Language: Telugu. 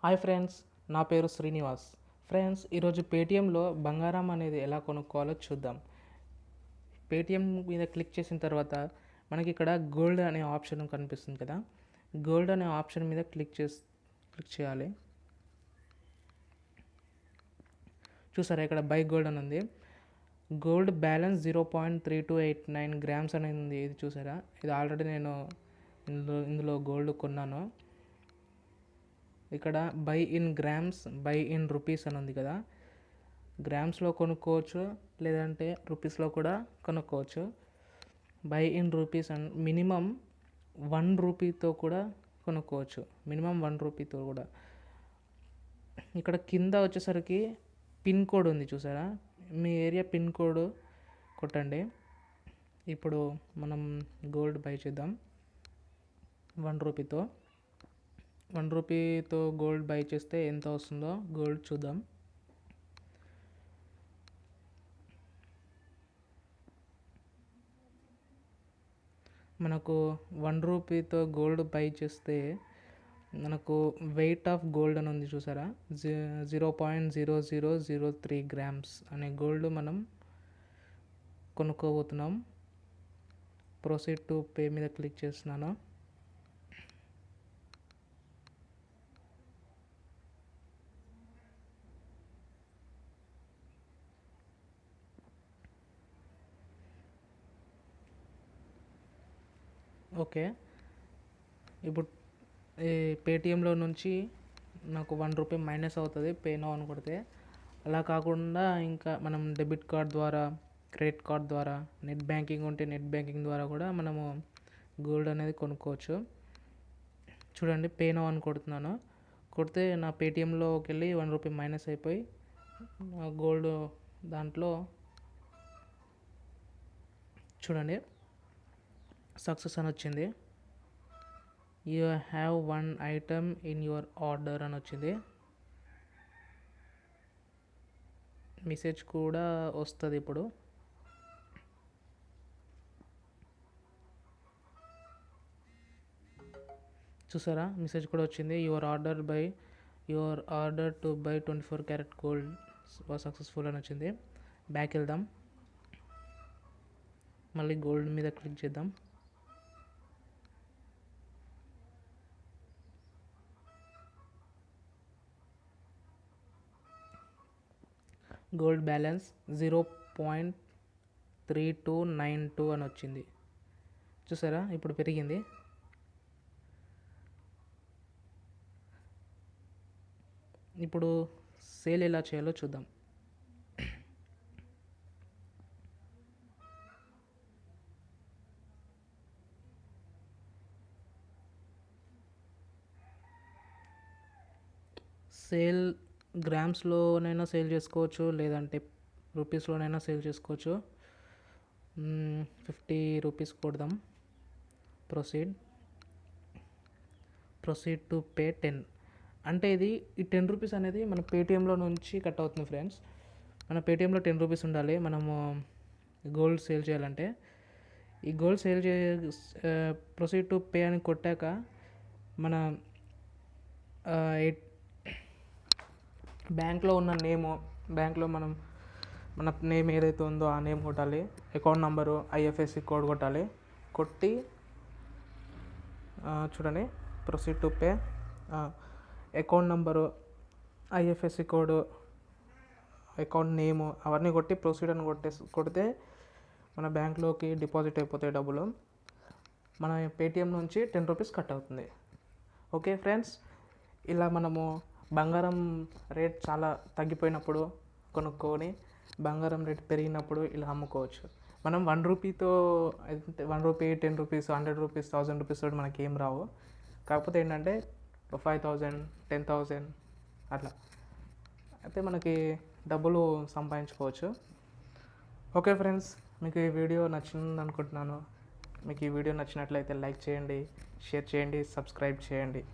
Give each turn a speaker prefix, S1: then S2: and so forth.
S1: హాయ్ ఫ్రెండ్స్, నా పేరు శ్రీనివాస్. ఫ్రెండ్స్, ఈరోజు పేటిఎంలో బంగారం అనేది ఎలా కొనుక్కోవాలో చూద్దాం. పేటిఎం మీద క్లిక్ చేసిన తర్వాత మనకి ఇక్కడ గోల్డ్ అనే ఆప్షన్ కనిపిస్తుంది కదా. గోల్డ్ అనే ఆప్షన్ మీద క్లిక్ చేయాలి. చూసారా, ఇక్కడ బై గోల్డ్ అని ఉంది. గోల్డ్ బ్యాలెన్స్ 0.3289 గ్రామ్స్ అనేది ఉంది. ఇది చూసారా, ఇది ఆల్రెడీ నేను ఇందులో గోల్డ్ కొన్నాను. ఇక్కడ by in grams, by in rupees అని ఉంది కదా. గ్రామ్స్లో కొనుక్కోవచ్చు, లేదంటే రూపీస్లో కూడా కొనుక్కోవచ్చు. By in rupees and minimum 1 రూపీతో కూడా కొనుక్కోవచ్చు. మినిమం 1 రూపీతో కూడా. ఇక్కడ కింద వచ్చేసరికి పిన్ కోడ్ ఉంది చూసారా, మీ ఏరియా పిన్ కోడ్ కొట్టండి. ఇప్పుడు మనం గోల్డ్ బై చేద్దాం 1 రూపీతో. 1 రూపీతో గోల్డ్ బై చేస్తే ఎంత వస్తుందో గోల్డ్ చూద్దాం. మనకు 1 రూపీతో గోల్డ్ బై చేస్తే మనకు వెయిట్ ఆఫ్ గోల్డ్ అని ఉంది చూసారా, 0.0003 గ్రామ్స్ అనే గోల్డ్ మనం కొనుక్కోబోతున్నాం. ప్రొసీడ్ టు పే మీద క్లిక్ చేస్తున్నాను. ఓకే, ఇప్పుడు ఈ పేటిఎంలో నుంచి నాకు 1 రూపీ మైనస్ అవుతుంది పే నౌ అని కొడితే. అలా కాకుండా ఇంకా మనం డెబిట్ కార్డ్ ద్వారా, క్రెడిట్ కార్డ్ ద్వారా, నెట్ బ్యాంకింగ్ ఉంటే నెట్ బ్యాంకింగ్ ద్వారా కూడా మనము గోల్డ్ అనేది కొనుక్కోవచ్చు. చూడండి, పే నౌ అని కొడుతున్నాను. కొడితే నా పేటిఎంలోకి వెళ్ళి 1 రూపీ మైనస్ అయిపోయి నా గోల్డ్ దాంట్లో చూడండి సక్సెస్ అని వచ్చింది. You have 1 item in your order అని వచ్చింది. మెసేజ్ కూడా వస్తుంది ఇప్పుడు. చూసారా, మెసేజ్ కూడా వచ్చింది. Your order to buy 24 carat gold was successful అని వచ్చింది. బ్యాక్ వెళ్దాం, మళ్ళీ గోల్డ్ మీద క్లిక్ చేద్దాం. గోల్డ్ బ్యాలెన్స్ 0.3292 అని వచ్చింది. చూసారా, ఇప్పుడు పెరిగింది. ఇప్పుడు సేల్ ఎలా చేయాలో చూద్దాం. సేల్ గ్రామ్స్లోనైనా సేల్ చేసుకోవచ్చు, లేదంటే రూపీస్లోనైనా సేల్ చేసుకోవచ్చు. 50 రూపీస్ కొడదాం. Proceed to pay 10. అంటే ఈ 10 రూపీస్ అనేది మన పేటిఎంలో నుంచి కట్ అవుతుంది ఫ్రెండ్స్. మన పేటిఎంలో 10 రూపీస్ ఉండాలి మనము గోల్డ్ సేల్ చేయాలంటే. ఈ gold sale proceed to pay అని కొట్టాక మన బ్యాంక్లో ఉన్న బ్యాంక్లో మన నేమ్ ఏదైతే ఉందో ఆ నేమ్ కొట్టాలి. అకౌంట్ నెంబరు, ఐఎఫ్ఎస్సి కోడ్ కొట్టాలి. కొట్టి చూడండి, proceed to pay, account number, IFSC code, account నేము అవన్నీ కొట్టి ప్రొసీడ్ అని కొడితే మన బ్యాంక్లోకి డిపాజిట్ అయిపోతాయి డబ్బులు. మన పేటిఎం నుంచి 10 రూపీస్ కట్ అవుతుంది. ఓకే ఫ్రెండ్స్, ఇలా మనము బంగారం రేట్ చాలా తగ్గిపోయినప్పుడు కొనుక్కొని, బంగారం రేట్ పెరిగినప్పుడు ఇలా అమ్ముకోవచ్చు. మనం 1 రూపీతో 1 రూపీ, 10 రూపీస్, 100 రూపీస్, 1000 రూపీస్ తోటి మనకి ఏం రావు. కాకపోతే ఏంటంటే 5000, 10,000 అట్లా అయితే మనకి డబ్బులు సంపాదించుకోవచ్చు. ఓకే ఫ్రెండ్స్, మీకు ఈ వీడియో నచ్చింది అనుకుంటున్నాను. మీకు ఈ వీడియో నచ్చినట్లయితే లైక్ చేయండి, షేర్ చేయండి, సబ్స్క్రైబ్ చేయండి.